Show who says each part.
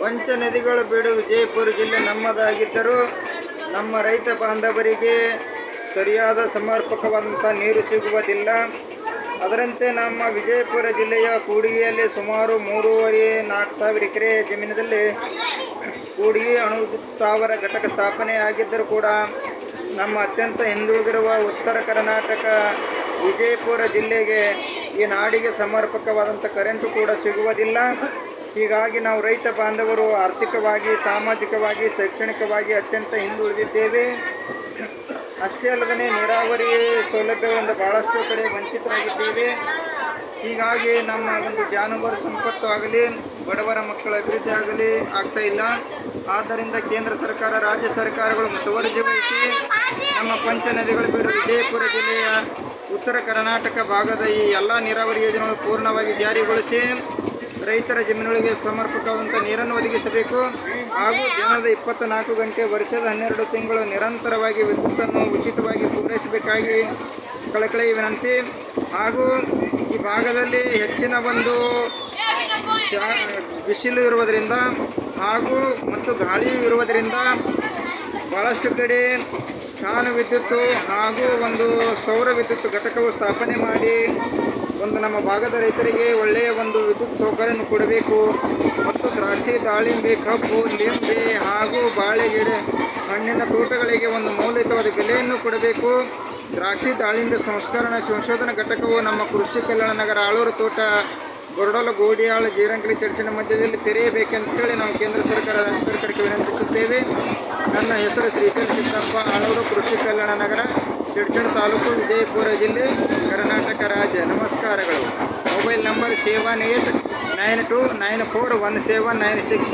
Speaker 1: ಪಂಚ ನದಿಗಳು ಬೀಡು ವಿಜಯಪುರ ಜಿಲ್ಲೆ ನಮ್ಮದಾಗಿದ್ದರೂ ನಮ್ಮ ರೈತ ಬಾಂಧವರಿಗೆ ಸರಿಯಾದ ಸಮರ್ಪಕವಾದಂಥ ನೀರು ಸಿಗುವುದಿಲ್ಲ. ಅದರಂತೆ ನಮ್ಮ ವಿಜಯಪುರ ಜಿಲ್ಲೆಯ ಕೂಡಿಗೆಯಲ್ಲಿ ಸುಮಾರು 3.5-4 ಸಾವಿರ ಎಕರೆ ಜಮೀನಿನಲ್ಲಿ ಕೂಡಿಗೆ ಅಣು ವಿದ್ಯುತ್ ಸ್ಥಾವರ ಘಟಕ ಸ್ಥಾಪನೆ ಆಗಿದ್ದರೂ ಕೂಡ ನಮ್ಮ ಅತ್ಯಂತ ಹಿಂದುಳಿದಿರುವ ಉತ್ತರ ಕರ್ನಾಟಕ ವಿಜಯಪುರ ಜಿಲ್ಲೆಗೆ ಈ ನಾಡಿಗೆ ಸಮರ್ಪಕವಾದಂಥ ಕರೆಂಟು ಕೂಡ ಸಿಗುವುದಿಲ್ಲ. ಹೀಗಾಗಿ ನಾವು ರೈತ ಬಾಂಧವರು ಆರ್ಥಿಕವಾಗಿ, ಸಾಮಾಜಿಕವಾಗಿ, ಶೈಕ್ಷಣಿಕವಾಗಿ ಅತ್ಯಂತ ಹಿಂದುಳಿದಿದ್ದೇವೆ. ಅಷ್ಟೇ ಅಲ್ಲದೆ ನೀರಾವರಿ ಸೌಲಭ್ಯಗಳಿಂದ ಭಾಳಷ್ಟು ಕಡೆ ವಂಚಿತರಾಗಿದ್ದೇವೆ. ಹೀಗಾಗಿ ನಮ್ಮ ಒಂದು ಜಾನುವಾರು ಸಂಪತ್ತು ಆಗಲಿ, ಬಡವರ ಮಕ್ಕಳ ಅಭಿವೃದ್ಧಿ ಆಗಲಿ ಆಗ್ತಾ ಇಲ್ಲ. ಆದ್ದರಿಂದ ಕೇಂದ್ರ ಸರ್ಕಾರ, ರಾಜ್ಯ ಸರ್ಕಾರಗಳು ಮುತುವರ್ಜಿ ವಹಿಸಿ ನಮ್ಮ ಪಂಚ ನದಿಗಳು ಬೀಡು ವಿಜಯಪುರ ಜಿಲ್ಲೆಯ ಉತ್ತರ ಕರ್ನಾಟಕ ಭಾಗದ ಈ ಎಲ್ಲ ನೀರಾವರಿ ಯೋಜನೆಗಳು ಪೂರ್ಣವಾಗಿ ಜಾರಿಗೊಳಿಸಿ ರೈತರ ಜಮೀನುಗಳಿಗೆ ಸಮರ್ಪಕವಾದಂಥ ನೀರನ್ನು ಒದಗಿಸಬೇಕು. ಹಾಗೂ ದಿನದ 24 ಗಂಟೆ, ವರ್ಷದ 12 ತಿಂಗಳು ನಿರಂತರವಾಗಿ ವಿದ್ಯುತ್ತನ್ನು ಉಚಿತವಾಗಿ ಪೂರೈಸಬೇಕಾಗಿ ಕಳಕಳಿ ವಿನಂತಿ. ಹಾಗೂ ಈ ಭಾಗದಲ್ಲಿ ಹೆಚ್ಚಿನ ಒಂದು ಬಿಸಿಲು ಇರುವುದರಿಂದ ಮತ್ತು ಗಾಳಿ ಇರುವುದರಿಂದ ಭಾಳಷ್ಟು ಕಡೆ ಫ್ಯಾನ್ ವಿದ್ಯುತ್ತು ಹಾಗೂ ಒಂದು ಸೌರ ವಿದ್ಯುತ್ ಘಟಕವು ಸ್ಥಾಪನೆ ಮಾಡಿ ಒಂದು ನಮ್ಮ ಭಾಗದ ರೈತರಿಗೆ ಒಳ್ಳೆಯ ಒಂದು ವಿದ್ಯುತ್ ಸೌಕರ್ಯವನ್ನು ಕೊಡಬೇಕು. ಮತ್ತು ದ್ರಾಕ್ಷಿ, ದಾಳಿಂಬೆ, ಕಬ್ಬು, ಲಿಂಬೆ ಹಾಗೂ ಬಾಳೆಗಿಡ ಹಣ್ಣಿನ ತೋಟಗಳಿಗೆ ಒಂದು ಮೌಲ್ಯಯುತವಾದ ಬೆಲೆಯನ್ನು ಕೊಡಬೇಕು. ದ್ರಾಕ್ಷಿ, ದಾಳಿಂಬೆ ಸಂಶೋಧನಾ ಘಟಕವು ನಮ್ಮ ಕೃಷಿ ಕಲ್ಯಾಣ ನಗರ, ಆಳೂರು ತೋಟ, ಗೊರಡೋಲ, ಗೋಡಿಯಾಳ, ಜೀರಂಕಲಿ ಚರ್ಚಿನ ಮಧ್ಯದಲ್ಲಿ ತೆರೆಯಬೇಕೆಂತೇಳಿ ನಾವು ಕೇಂದ್ರ ಸರ್ಕಾರ, ರಾಜ್ಯ ಸರ್ಕಾರಕ್ಕೆ ವಿನಂತಿಸುತ್ತೇವೆ. ನನ್ನ ಹೆಸರು ಶ್ರೀಶೈಲ ಸಿದ್ದಪ್ಪ, ಆಳೂರು, ಕೃಷಿ ಕಲ್ಯಾಣ ನಗರ, ಚಡ್ಚಣ ತಾಲೂಕು, ವಿಜಯಪುರ ಜಿಲ್ಲೆ, ಕರ್ನಾಟಕ ರಾಜ್ಯ. ನಮಸ್ಕಾರಗಳು. Mobile number 7892941796.